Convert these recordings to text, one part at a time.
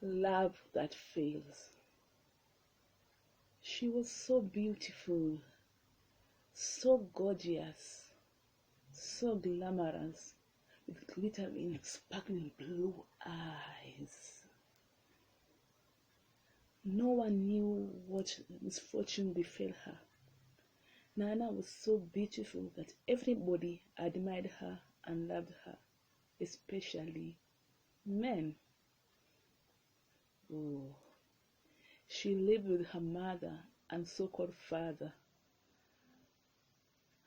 Love that fails. She was so beautiful, so gorgeous, so glamorous, with glittering, sparkling blue eyes. No one knew what misfortune befell her. Nana was so beautiful that everybody admired her and loved her, especially men. Oh, she lived with her mother and so-called father,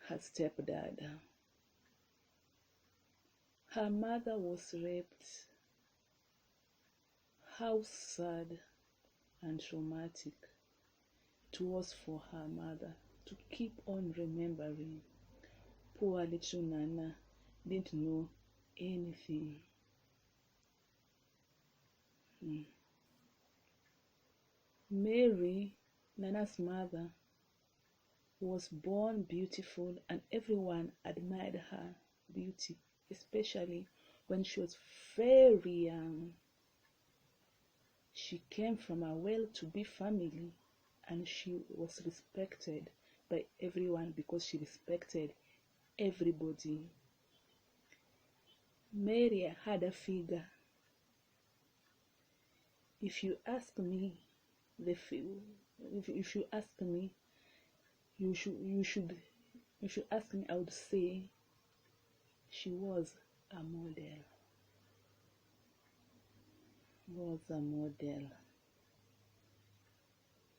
her stepdad. Her mother was raped. How sad and traumatic it was for her mother to keep on remembering. Poor little Nana didn't know anything. Mary, Nana's mother, was born beautiful and everyone admired her beauty, especially when she was very young. She came from a well-to-do family and she was respected by everyone because she respected everybody. Mary had a figure. If you ask me, if you ask me, you should ask me, I would say she was a model.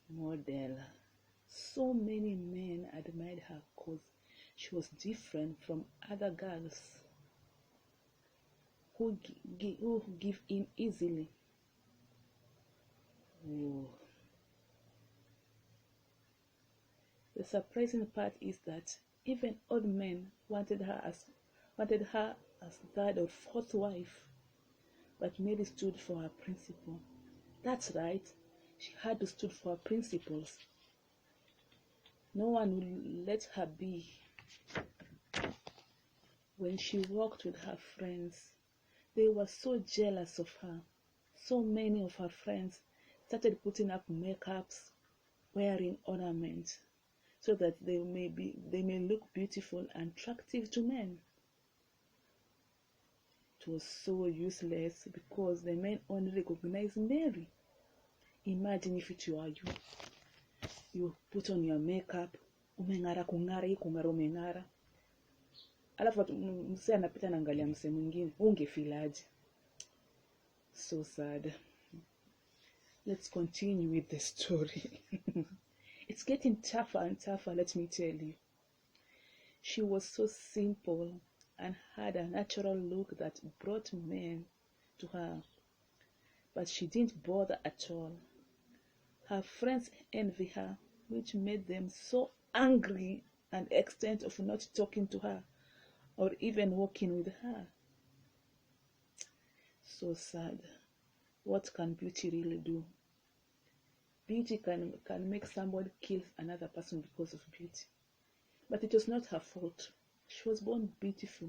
Model. So many men admired her because she was different from other girls who give in easily. Oh. The surprising part is that even old men wanted her as third or fourth wife, but Mary stood for her principle. That's right, she had to stand for her principles. No one would let her be. When she walked with her friends, they were so jealous of her. So many of her friends started putting up makeups, wearing ornaments, so that they may look beautiful and attractive to men. It was so useless because the men only recognized Mary. Imagine if it were you. You put on your makeup, umeng'ara umeng'ara. Alafu msee anapita naangalia msee mwingine, ungefilaje? So sad. Let's continue with the story. It's getting tougher and tougher, let me tell you. She was so simple and had a natural look that brought men to her, but she didn't bother at all. Her friends envied her, which made them so angry and extent of not talking to her or even walking with her. So sad. What can beauty really do? Beauty can make somebody kill another person because of beauty. But it was not her fault. She was born beautiful.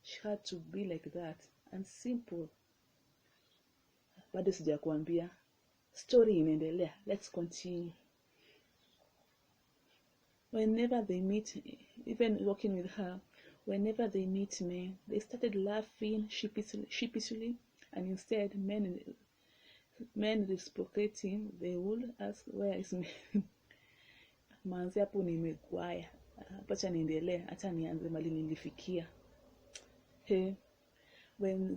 She had to be like that and simple. Bado sijakuambia. Story inaendelea. Let's continue. Whenever they meet, even walking with her, whenever they meet men, they started laughing sheepishly, and instead men reciprocating, they would ask, where is me? Manzi hapo nimegwaya. Pacha niendelee, hata nianze mali nilifikia. Hey, when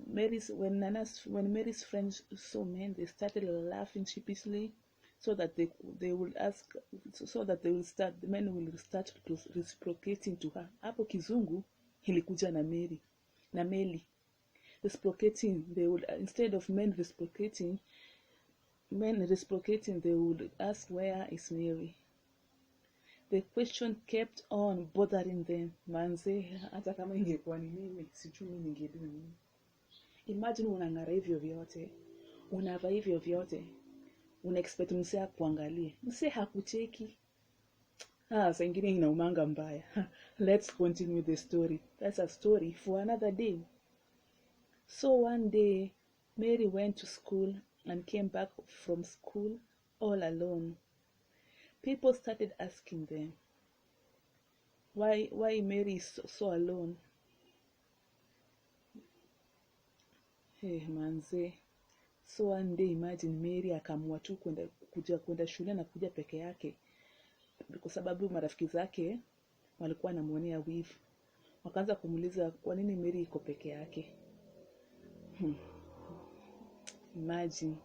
Mary's friends saw men, they started laughing sheepishly, so that the men will start reciprocating to her. Hapo kizungu ilikuja na Mary. Reciprocating, they would, instead of men reciprocating, they would ask, where is Mary? The question kept on bothering them. Manze, hata kama ingekuwa ni mimi, sijui ningedu nini. Imagine unang'ara hivyo vyote, unavaa hivyo vyote, una-expect msee akuangalie. Msee hakucheki. Saa ingine inaumanga mbaya. Let's continue the story. That's a story for another day. So one day, Mary went to school and came back from school all alone. People started asking them, why Mary is so alone? Hey, manze. So one day imagine Mary akaamua tu kwenda shule na kuja peke yake, kwa sababu marafiki zake walikuwa wanamuonea wivu. Wakaanza kumuuliza kwa nini Mary iko peke yake. Imagine,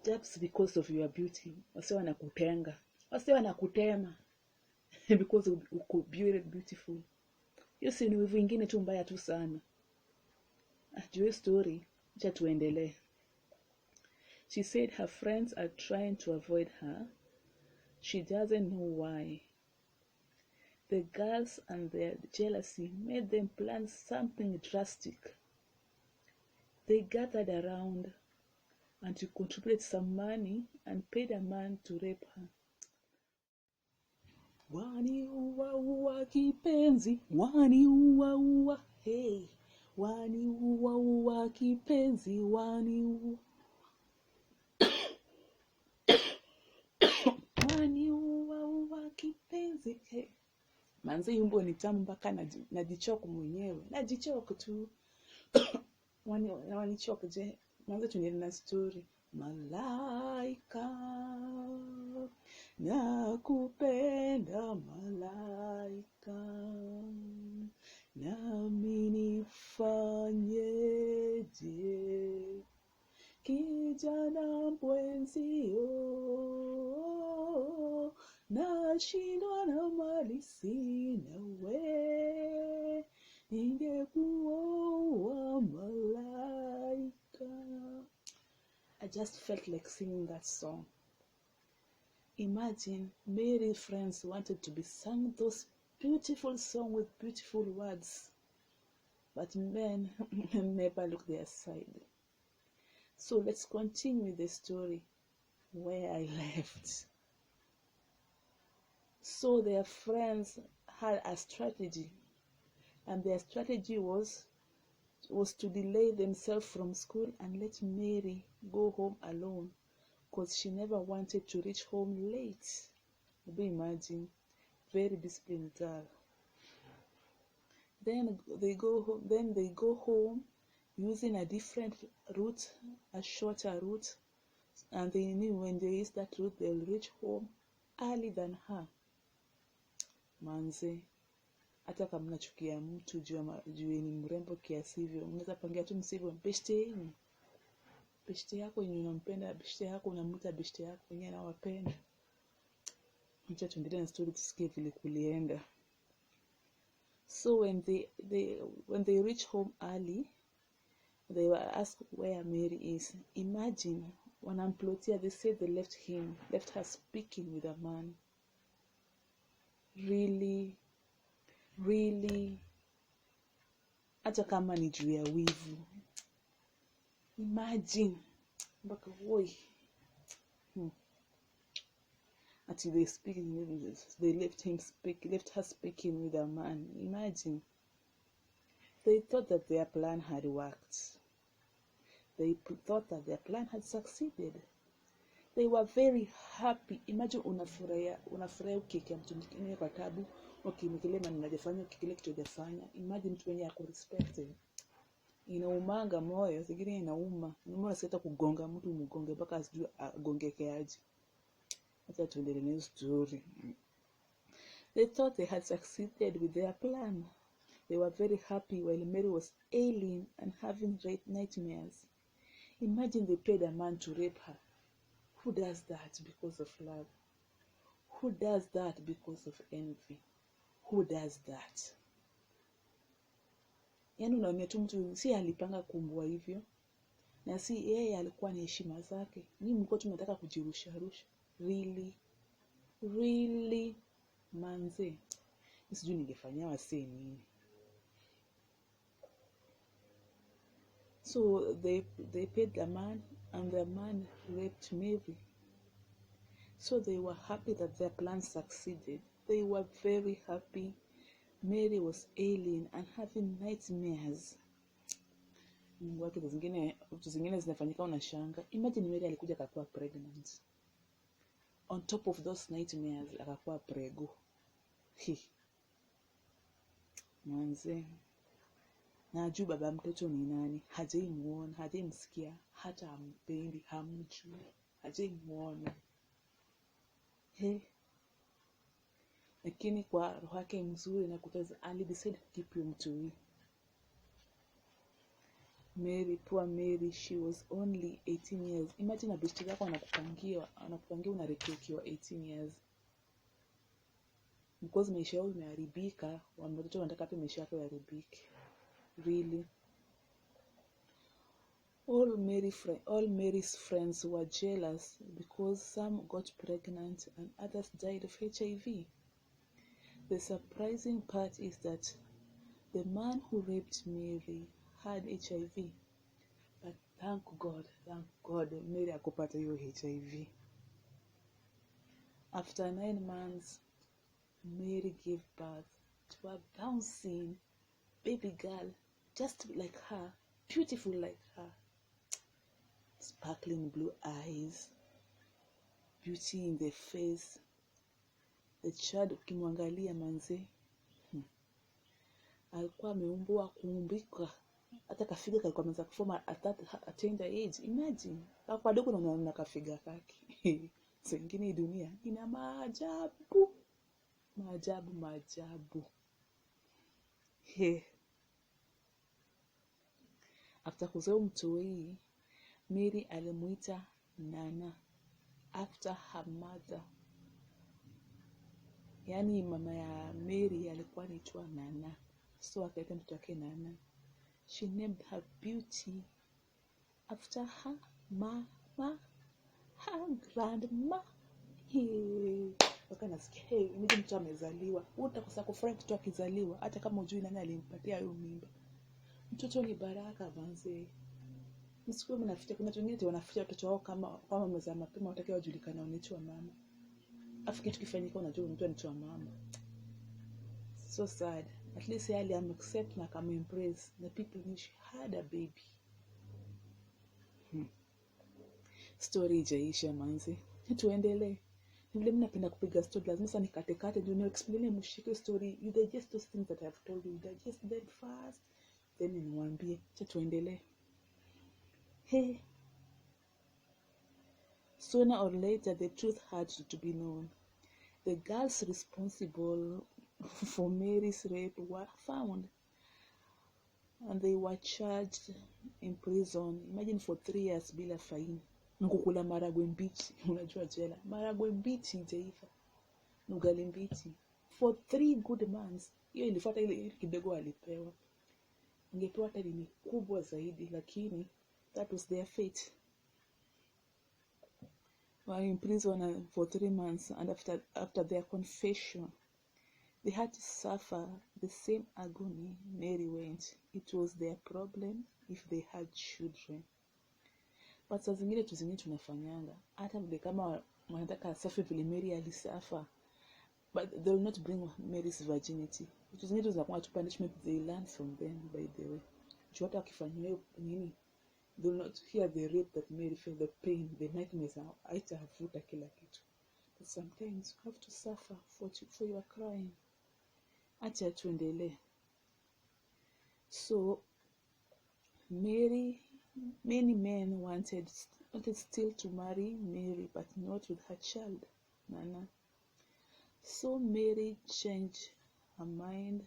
just because of your beauty, wase wanakutenga, wase wanakutema because uko beautiful. Hiyo si ni wivu ingine tu mbaya tu sana. Juu story, acha tuendelee. She said her friends are trying to avoid her. She doesn't know why. The girls and their jealousy made them plan something drastic. They gathered around and to contribute some money and paid a man to rape her. Wani uwa uwa kipenzi, wani uwa uwa, hey. Wani uwa uwa kipenzi, wani uwa. Wani uwa uwa kipenzi, hey. Manze yumbo ni tamu mpaka najichoka mwenyewe. Najichoka tu. Wanichoka je. Manze tuendelee na story. Malaika, nakupenda malaika, nami nifanyeje, kijana mwenzio, nashindwa na mali sina we, ningekuoa malaika. I just felt like singing that song. Imagine Mary's friends wanted to be sung those beautiful songs with beautiful words, but men never looked their side. So let's continue with the story where I left. So their friends had a strategy, and their strategy was to delay themselves from school and let Mary go home alone, because she never wanted to reach home late. Imagine, very disciplined girl. Then they go home using a different route, a shorter route, and they knew when they use that route they'll reach home early than her. Manze, hata kama mnachukia mtu juu ni mrembo kiasi hivyo, unaweza pangia tu msivyo beshte yenu. Beshte yako yenye unampenda, beshte yako unamuita beshte yako yenye anawapenda. Acha tuendelee na story tusikie vile kulienda. So when they reach home early, they were asked where Mary is. Imagine, wanamplotia, they said they left her speaking with a man. Really, hata kama ni juu ya wivu. Imagine, mpaka woi. Until they left her speaking with a man. Imagine. They thought that their plan had worked. They thought that their plan had succeeded. They were very happy. Imagine unafurahia ukikia mtu mwingine kwa tabu, ukimkile man unajifanya kile kitu hujafanya. Imagine mtu mwenye ako respected. Inaumanga moyo, sigiri inauma. Mbona sita kugonga mtu mgonge mpaka asijue agongeke aje. Acha tuendelee na story. They thought they had succeeded with their plan. They were very happy while Mary was ailing and having nightmares. Imagine they paid a man to rape her. Who does that because of love? Who does that because of envy? Who does that? Yaani unaona tu mtu si alipanga kumbua hivyo. Na si yeye alikuwa na heshima zake. Ni mko tunataka kujirusha. Really manze. Sijui ningefanya wase nini. So they paid the man, and the man raped Mary. So they were happy that their plan succeeded. They were very happy. Mary was ailing and having nightmares. Mungu wake vitu zingine zinafanyika unashanga. Imagine Mary alikuja akakuwa pregnant. On top of those nightmares akakuwa prego. Mwanze. Na ajui baba mtoto ni nani, hajaimuona, hajaimsikia, hata hampendi, hamjui, hajaimuona. Lakini kwa roho yake mzuri na kutaza alidecide keep you mtui. Mary, poor Mary, she was only 18 years. Imagine abishti yako anakupangia unarekekiwa 18 years. Because maisha yao imeharibika, watoto wanataka pia maisha yako yaharibike. Really. All Mary's friends were jealous because some got pregnant and others died of HIV. The surprising part is that the man who raped Mary had HIV. But thank God, Mary akupata hiyo HIV. After 9 months, Mary gave birth to a bouncing baby girl, just like her, beautiful like her. Sparkling blue eyes, beauty in the face. The child ukimwangalia manze, alikuwa ameumbwa kuumbika. Hata kafiga kalikuwa ameanza kuforma at that tender age. Imagine, kwa dogo na kafiga kake. Sengine dunia ina maajabu. After kuzaa mtoi, Mary alimuita Nana after her mother. Yani mama ya Mary alikuwa anaitwa Nana, so akaita mtoto wake Nana. She named her beauty after her mama, her grandma. Wakanasikia, imagine mtoto amezaliwa. Utakosa kufurahi mtoto akizaliwa hata kama hujui nani alimpatia hiyo mimba. Mtoto ni baraka banze. Msikuwe mnaficha, kuna wengine wanaficha watoto wao kama wamezaa mapema watakiwa wajulikane wanaitwa mama. Afu kitu kifanyika unajua mtu anaitwa mama. So sad. At least yeye accept na kama embrace the people knew she had a baby. Story ijaisha manzi. Tuendelee. Vile mimi napenda kupiga story lazima sana nikate ndio ni explain mshike story. You digest those things that I have told you. Digest them fast. Then niwaambie. Tuendelee. Sooner or later, the truth had to be known. The girls responsible for Mary's rape were found, and they were charged in prison. Imagine for 3 years bila fine. Nkukula maragwe mbichi, unajua jela. Maragwe mbichi jaifa. Nugali mbichi. For 3 good months. Hiyo ilifuata ile kidogo alipewa. Ingepewa hata ni kubwa zaidi, lakini that was their fate. Were in prison for 3 months, and after their confession, they had to suffer the same agony Mary went. It was their problem if they had children. But saa zingine tunafanyanga hata vile kama wanataka safi vile Mary alisafa, but they will not bring Mary's virginity. Vitu zingine zinakuwa tu punishment they learn from them, by the way. Hata wakifanywa nini, they will not hear the rape that Mary felt, the pain, the nightmares. Haitavuta kila kitu. But sometimes you have to suffer for your crime. Acha tuendelee. So many men wanted still to marry Mary, but not with her child, Nana. So Mary changed her mind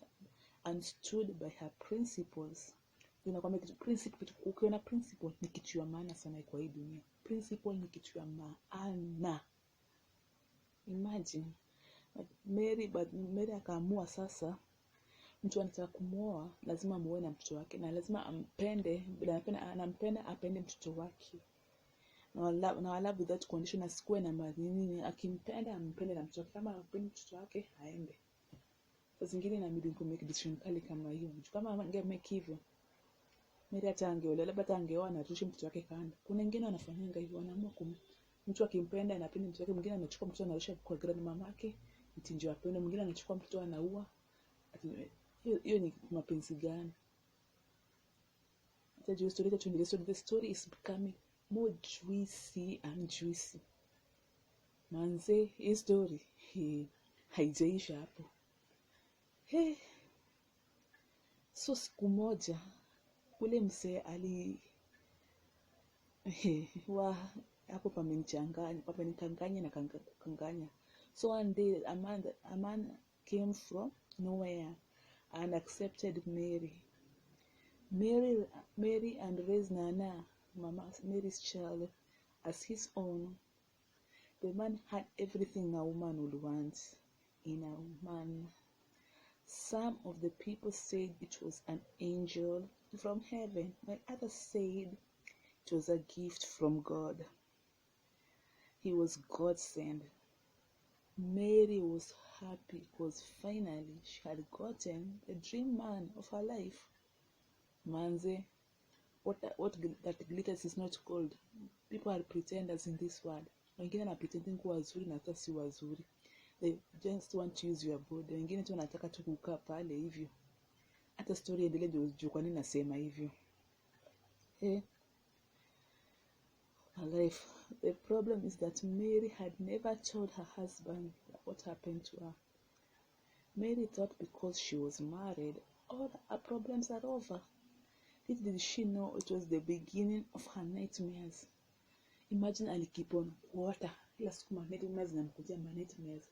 and stood by her principles. Unakwambia kitu principle, ukiona principle ni kitu ya maana sana kwa hii dunia. Principle ni kitu ya maana. Imagine Mary akaamua sasa mtu anataka kumuoa lazima muoe na mtoto wake, na lazima ampende, bila anampenda apende mtoto wake. Na wala without condition, asikuwe na madini, akimpenda ampende na mtoto wake, kama ampende mtoto wake aende. Sasa zingine na midi kumake decision kali kama hiyo. Kama angemake hivyo, Mary hata angeolewa, labda angeoa na tushe mtoto wake kando. Kuna wengine wanafanyanga hivyo, wanaamua mtu akimpenda anapenda mtoto wake, mwingine anachukua mtoto anarusha kwa grandmama yake, mtinjo apende, mwingine anachukua mtoto anaua. Hiyo ni mapenzi gani? The story is becoming more juicy and juicy. Manze, hii story haijaisha hapo. So siku moja ule msee hapo pamenikanganya na kanganya. So one day a man came from nowhere and accepted Mary and raised Nana, Mary's child, as his own. The man had everything a woman would want in a man. Some of the people said it was an angel from heaven, while others said it was a gift from God. He was God sent. Mary was happy because finally she had gotten the dream man of her life. Manze, what that glitters is not gold. People are pretenders in this world. Wengine na pretending kuwa wazuri na hata si wazuri. They just want to use your body. Wengine tu wanataka tu kukaa pale hivyo. Hata story endelee juu kwa nini nasema hivyo. My life. The problem is that Mary had never told her husband what happened to her. Mary thought because she was married, all her problems are over. Little did she know it was the beginning of her nightmares. Imagine ali keep on kuota kila siku nightmares zinamkujia nightmares.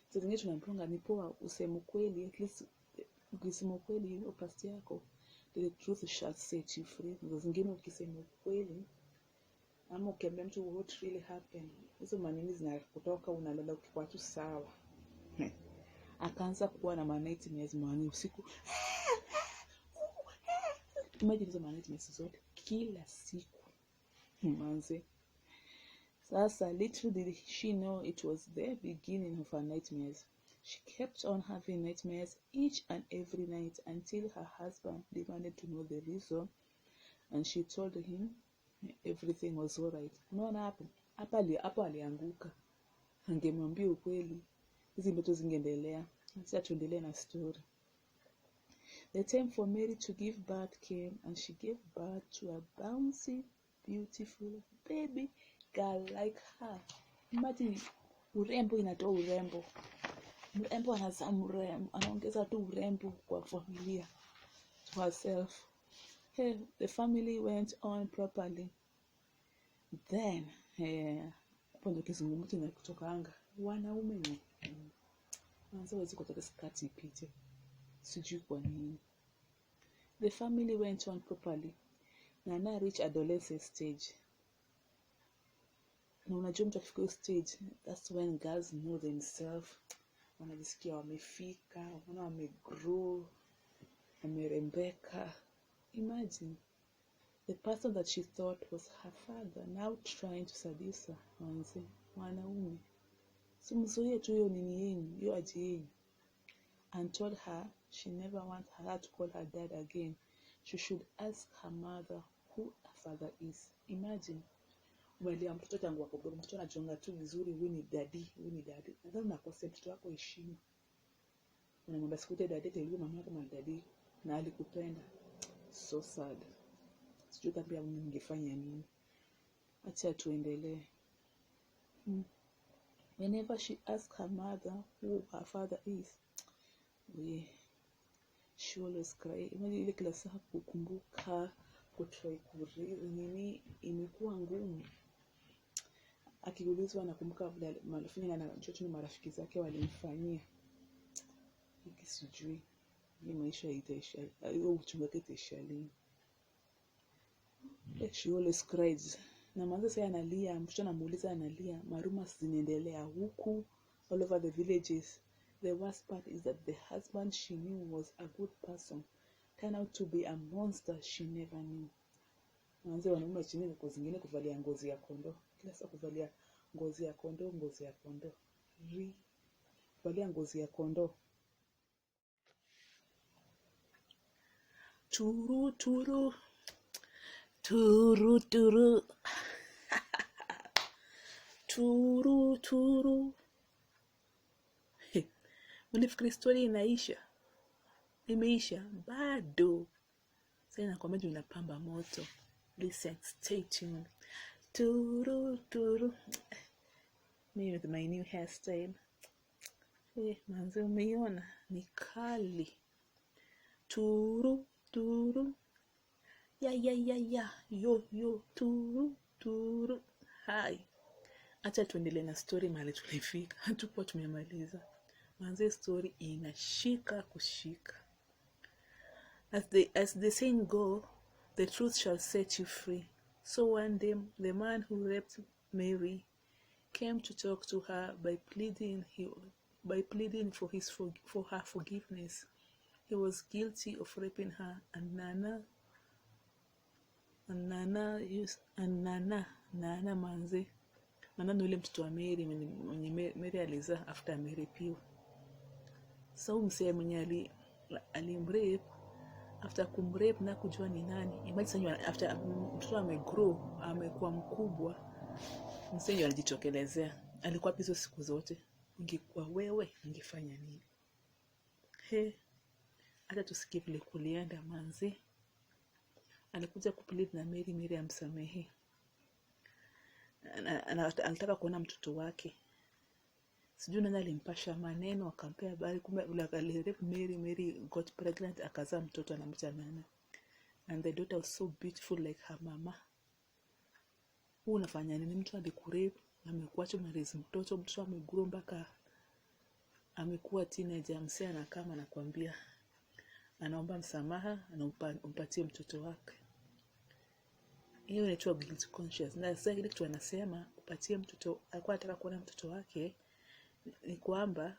Sasa zingine tunamponga ni poa useme kweli, at least ukisema kweli upasi yako, the truth shall set you free. Sasa zingine ukisema kweli ama ukiambia mtu what really happened, hizo maneno zinakutoka unalala ukikuwa tu sawa. Akaanza kuwa na nightmares mwani usiku. Imagine hizo nightmares zote kila siku. Manze. Sasa little did she know it was the beginning of her nightmares. She kept on having nightmares each and every night until her husband demanded to know the reason, and she told him everything was all right. Unaona hapo alianguka. Angemwambia ukweli, hizi ndoto zingeendelea. Acha tuendelee na story. The time for Mary to give birth came, and she gave birth to a bouncy, beautiful baby girl like her. Imagine urembo inatoa urembo. Mrembo anazaa mrembo, anaongeza tu urembo kwa familia, to herself. The family went on properly. Then, hapo ndio kizungumkuti na kutoka anga. Wanaume ni mwanzo wezi kutoka skati ipite. Sijui kwa nini. The family went on properly. Nana reached adolescent stage. Na unajua mtu akifika stage, that's when girls know themselves. Wanajisikia wamefika, wamegrow, wamerembeka. Imagine the person that she thought was her father now trying to seduce her. Wanaume. Simzuie tu hiyo nini yenu, hiyo aje yenu. And told her she never want her to call her dad again. She should ask her mother who her father is. Imagine. Umelia mtoto tangu wako bado mtoto anajonga tu vizuri, huyu ni daddy. Nadhani unakosa mtoto wako heshima. Unamwambia sikute daddy tell mama yako na daddy na alikupenda. So sad. Sijui tabia ningefanya nini. Acha tuendelee. Whenever she asked her mother who her father is, she always cry. Imagine ile kila saa kukumbuka, kutry nini imekuwa ngumu. Akiulizwa anakumbuka vile malifanya na chochote marafiki zake walimfanyia. Sijui ni maisha itaisha au uchungu wake itaisha lini. She always cries. Na mwanzo sasa analia, mtoto anamuuliza analia, maruma zinaendelea huku all over the villages. The worst part is that the husband she knew was a good person turned out to be a monster she never knew. Mwanzo wanaume chini kwa zingine kuvalia ngozi ya kondoo. Kila saa kuvalia ngozi ya kondoo. Kuvalia ngozi ya kondoo. Turu turu. Turu turu. Turu turu. Ulifikiri story inaisha? Imeisha? Bado. Sasa inakwambia ndio inapamba moto. Listen, stay tuned. Turu turu. Me with my new hairstyle. Manze umeiona ni kali. Turu turu. Ya. Yo. Turu. Hai. Acha tuendelee na story mahali tulifika. Hatupo tumemaliza. Manze story inashika kushika. As the saying go, the truth shall set you free. So one day, the man who raped Mary came to talk to her by pleading for her forgiveness. He was guilty of raping her, and Nana manze. Nana ni ule mtoto wa Mary mwenye Mary alizaa after amerapiwa. So msee mwenye alimrape, after kumrape na kujua ni nani. Imagine after mtoto amegrow, amekuwa mkubwa, msee alijitokelezea. Alikuwa pizo siku zote. Ungekuwa wewe, ungefanya nini? Hata tusikie vile kulienda manze. Alikuja kuplead na Mary amsamehe. Alitaka kuona mtoto wake. Sijui nani alimpasha maneno akampea habari, kumbe ule alirape Mary got pregnant, akazaa mtoto anamwita Nana. And the daughter was so beautiful like her mama. Unafanya nini? Mtu alikurepe, amekuacha umalize mtoto amegrow mpaka amekuwa teenager, msee anakaa anakuambia anaomba msamaha, anampatie mtoto wake. Hiyo inaitwa guilt conscious. Na sasa ile kitu anasema upatie mtoto, alikuwa anataka kuona mtoto wake, ni kwamba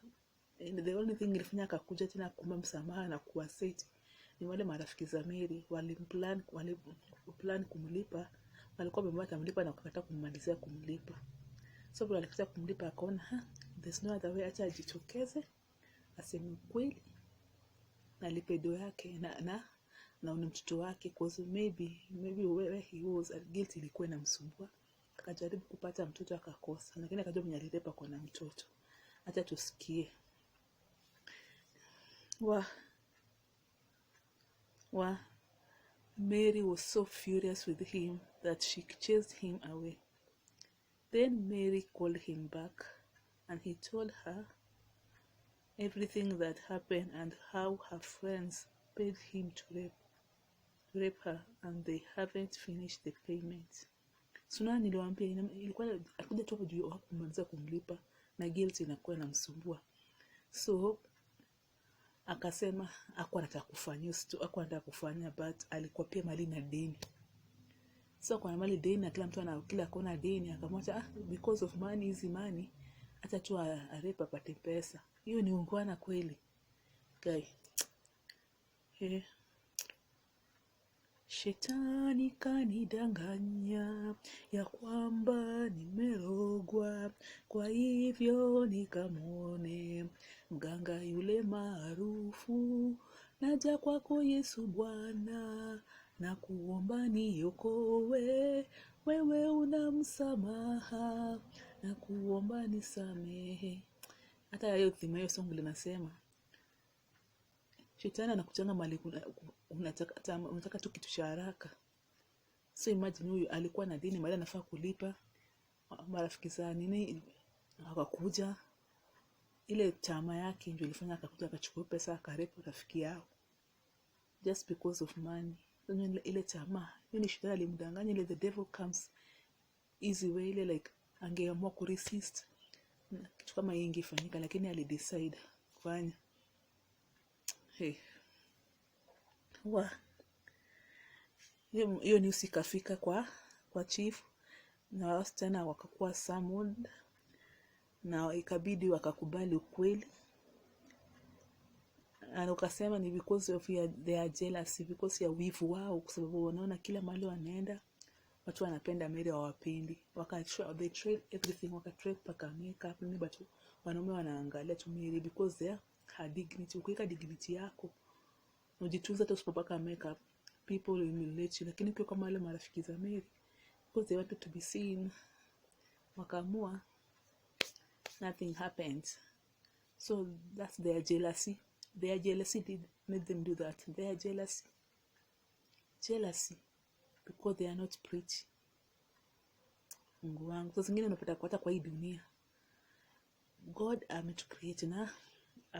the only thing ilifanya akakuja tena kuomba msamaha na kuaccept ni wale marafiki za Mary walimplan kumlipa. Walikuwa wamemwata kumlipa na wakakataa kummalizia kumlipa. So vile alikuja kumlipa akaona there's no other way, acha ajitokeze aseme kweli na lipedo yake na una mtoto wake, cause maybe where he was guilty ilikuwa inamsumbua. Akajaribu kupata mtoto akakosa, lakini akajua mwenye alirepa kwa na mtoto. Acha tusikie. Mary was so furious with him that she chased him away. Then Mary called him back and he told her everything that happened and how her friends paid him to rape her and they haven't finished the payment. Suna niliwaambia ilikuwa alikuja tu juu kumaliza kumlipa na guilt inakuwa inamsumbua. So akasema hakuwa anataka kufanya but alikuwa pia mali na deni. So kwa mali deni na kila mtu kila kona deni, akamwacha because of money, easy money, acha tu arepa apate pesa. Hiyo ni ungwana kweli guy. Shetani kanidanganya ya kwamba nimerogwa, kwa hivyo nikamwone mganga yule maarufu. Naja kwako Yesu Bwana, na kuomba niokoe, wewe una msamaha, na kuomba nisamehe. Hata hiyo thima hiyo song linasema Shetani anakuchanga mali unataka tu kitu cha haraka. So imagine huyu alikuwa na deni mali anafaa kulipa. Marafiki za nini akakuja, ile chama yake ndio ilifanya akakuja akachukua pesa akarepa rafiki yao just because of money. Ile chama hiyo ni Shetani alimdanganya. Ile the devil comes easy way, ile like angeamua ku resist kitu kama hii ingefanyika, lakini alidecide kufanya. Hiyo ni usikafika kwa chief na wasichana wakakuwa summoned na ikabidi wakakubali ukweli. Na ukasema ni because of their jealousy, because ya wivu wao, kwa sababu wanaona kila mahali wanaenda watu wanapenda Mary hawapendi. They trade everything, wakatrade paka makeup ni but wanaume wanaangalia tu Mary because they her dignity. Ukiweka dignity yako unajitunza tu usipopaka makeup, people will let you. Lakini kwa kama wale marafiki za Mary, because they wanted to be seen, wakaamua, nothing happened. So that's their jealousy. Their jealousy did make them do that. Their jealousy. jealousy because they are not pretty. Mungu wangu, sasa zingine unapata hata kwa hii dunia God ametucreate na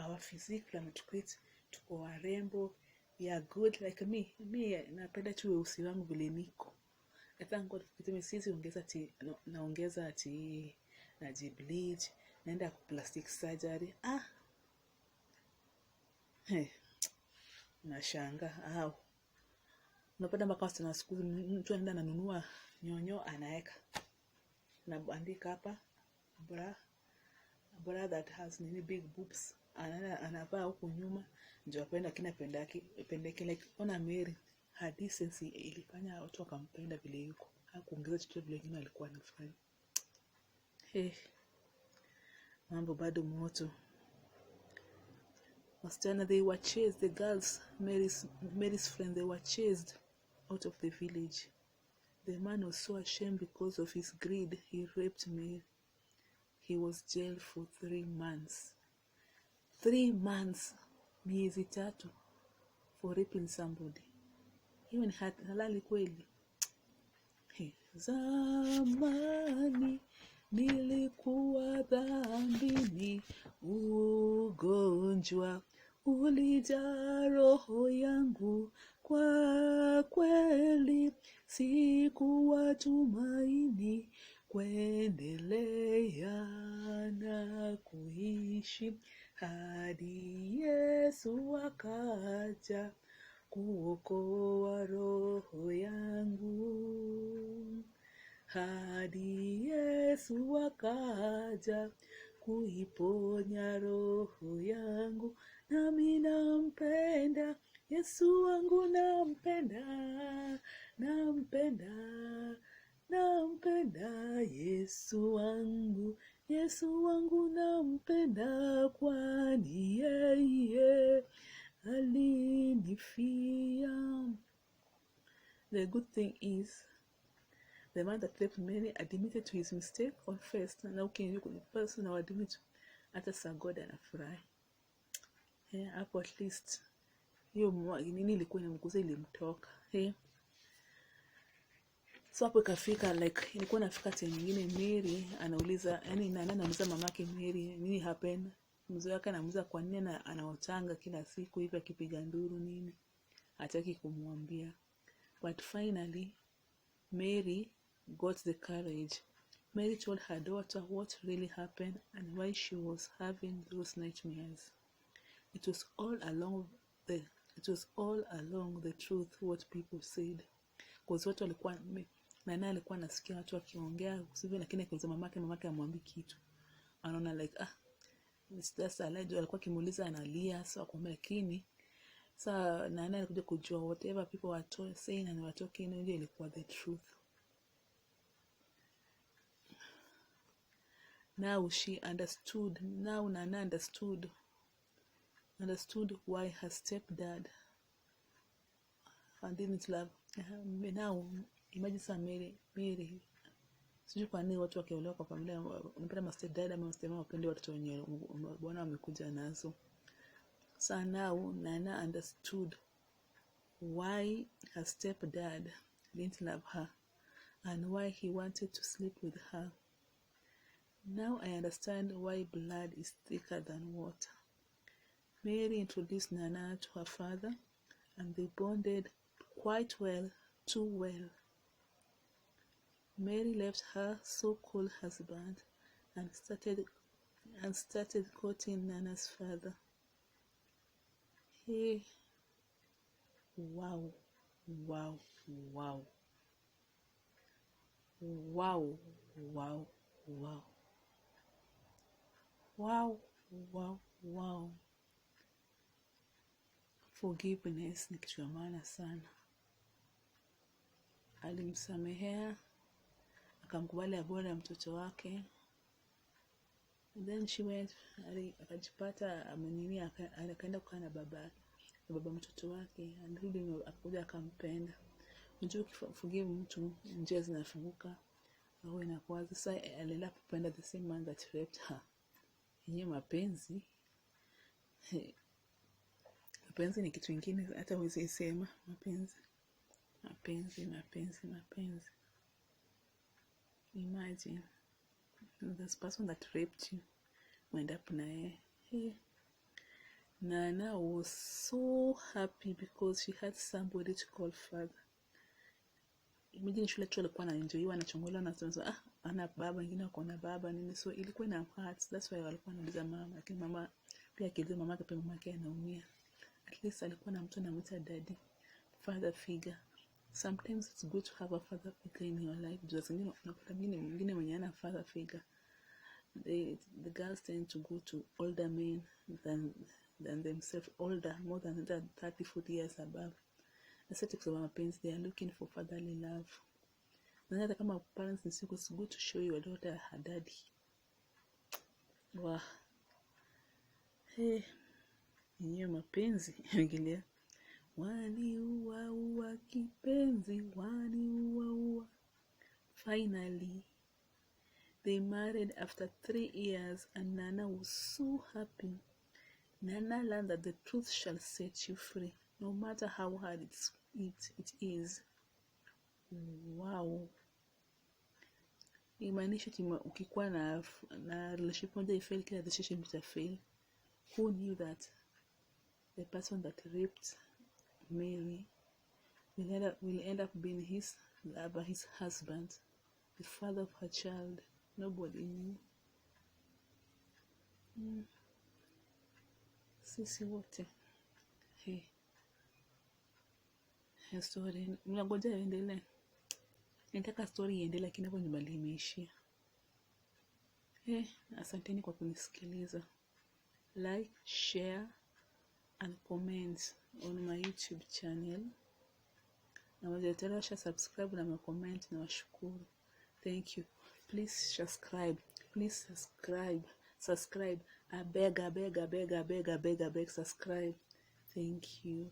our physique, ametucreate tuko warembo, we are good. Like me napenda tu weusi wangu vile niko. I thank God for sisi ongeza naongeza ati najibleach, naenda kwa plastic surgery. Nashanga unapata mpaka wasichana siku mtu anaenda ananunua nyonyo anaeka na andika hapa bra that has big boobs, anavaa huko nyuma ndio apenda pendeke. Like ona Mary, her decency ilifanya watu wakampenda vile yuko, hakuongeza chochote vile wengine alikuwa anafanya. Mambo bado moto. Wasichana, they were chased, the girls, Mary's friend, they were chased out of the village. The man was so ashamed because of his greed, he raped Mary. He was jailed for 3 months. 3 months, miezi 3, for raping somebody. Even halali kweli. Zamani nilikuwa dhambini, ugonjwa ulijaa roho yangu, kwa kweli sikuwa tumaini kuendelea na kuishi, hadi Yesu akaja kuokoa roho yangu, hadi Yesu akaja kuiponya roho yangu. Nami nampenda Yesu wangu, nampenda Yesu wangu nampenda, kwani yeye alinifia. The good thing is the man that raped Mary admitted to his mistake, confessed, na ukiingia kwenye person na admit, hata sa God anafurahi. Hapo at least hiyo nini ilikuwa inamguza, ilimtoka. So hapo ikafika, like ilikuwa nafika time nyingine Mary anauliza, yani nani anamuuliza mamake Mary nini happened. Mzee wake anamuuliza kwa nini anaotanga kila siku hivi akipiga nduru nini, hataki kumwambia. But finally Mary got the courage. Mary told her daughter what really happened and why she was having those nightmares. It was all along the truth what people said. Because watu walikuwa na alikuwa nasikia watu wakiongea usivyo, lakini akiuliza mamake amwambi kitu. Anaona like it's just a lie. Alikuwa kimuuliza analia, so akamwambia, lakini sasa nani alikuja kujua whatever people were saying and were talking, ndio ilikuwa the truth. Now she understood. Now Nana understood why her stepdad didn't love her. Now imagine some Mary sijui kwa nini watu wakiolewa kwa familia unapenda stepdad ama stepmom wapende watoto wenyewe bwana wamekuja nazo. So now Nana understood why her stepdad didn't love her and why he wanted to sleep with her. Now I understand why blood is thicker than water. Mary introduced Nana to her father and they bonded quite well, too well. Mary left her so-called husband and started courting Nana's father. Wow. Forgiveness ni kitu ya maana sana. Alimsamehea, akamkubali abone mtoto wake. And then she went, akajipata amenini, akaenda kukaa na baba mtoto wake, and really akakuja akampenda. Unajua ukiforgive mtu njia zinafunguka au inakuwa sasa. Aliendelea kupenda the same man that raped her. Yenye mapenzi ni kitu kingine hata huwezi sema mapenzi. mapenzi. Imagine this person that raped you went up na yeye. Hey. Nana was so happy because she had somebody to call father. Imagine shule tu alikuwa anaenjoy, anachongolewa na sasa ana baba, wengine wako na baba nini, so ilikuwa na heart. That's why walikuwa wanauliza mama, lakini mama pia akijua mama yake, mama yake anaumia. At least alikuwa na mtu anamuita daddy, father figure. Sometimes it's good to have a father figure in your life. Just unapata mwingine mwenye ana father figure, the girls tend to go to older men than themselves, older, more than 30-40 years above. Asante kwa mapenzi, they are looking for fatherly love. Na hata kama parents ni siku, it's good to show your daughter her daddy. Wow. Hey, yenyewe mapenzi ingilia. Waniua kipenzi, waniua. Finally, they married after 3 years and Nana was so happy. Nana learned that the truth shall set you free, no matter how hard it is. Wow. Imaanisha ukikuwa na relationship moja ifail, kila relationship itafail. Who knew that the person that raped Mary will end up being his lover, his husband, the father of her child? Nobody knew. Sisi wote. Hey. Story mnangoja iendelee. Nitaka story iendelee, lakini hapo nyumbani imeishia. Asanteni kwa kunisikiliza. Like, share and comment on my YouTube channel. Na wajatera subscribe na comment, na washukuru. Thank you. Please subscribe. Subscribe. I beg, subscribe. Thank you.